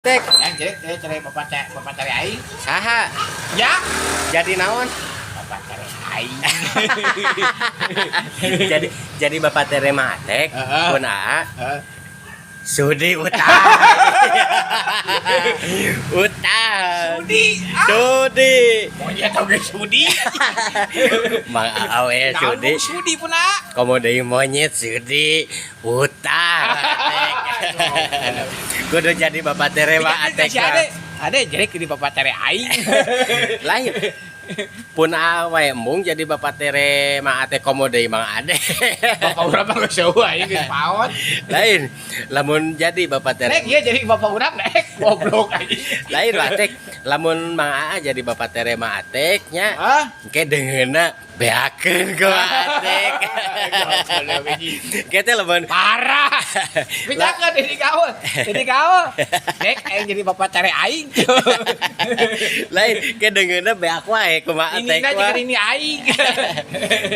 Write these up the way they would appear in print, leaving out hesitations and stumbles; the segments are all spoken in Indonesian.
Tek, Cari bapak cari aing. saha? Ya, Jadi naon? bapak cari aing. jadi Bapak tere matek, Heeh. pun aa Heeh. sudi utang. Utang. Sudi. Sudi. Oh iya tau guys sudi. Mang awe sudi. Naon sudi pun ah. Komo deui monyet sudi utang. Kudu jadi Bapak tere mah atek. Ada jadi di bapak cari aing. Lain. Pun awe embung jadi Bapak tere mah atek komo deui Mang Ade. Bapak urang mah geus eueuh aing geus paot. Lain, lamun jadi Bapak tere Nek ieu jadi bapak urang nek goblok aing. lain watek lamun Mang Aa jadi Bapak tere mah atek nya Hah? ke dengeuna beakeun ku atek. Kita lamun Parah. Pijakeun di gaul. Di gaul. Nek aing jadi bapak cari aing. lain ke dengeuna beak wae kumaha atek Inina mah. jadi ini aing.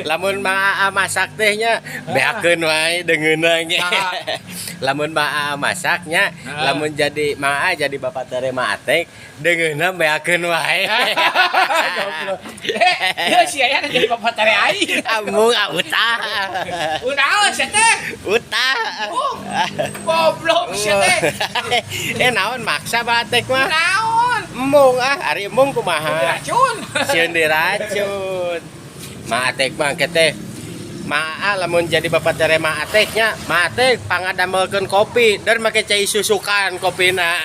Lamun Mang Aa masak teh nya beakeun wae dengeuna ge. Nah. Lamun Mang Aa masak nya lamun jadi Mang Aa jadi Bapak tere mah atek dengeuna beakeun wae. Ya si aya jadi bapak cari aing. Amung utah. Unaos ya teh. Utah. Goblok si teh. Naon maksa batek mah. Naon? Embung ari embung kumaha? Racun. Sieun diracun. Maatek mah keteh. Maa lamun jadi Bapak tere mah ateknya, maatek pangadamelkeun kopi dan make cai susukan kopina.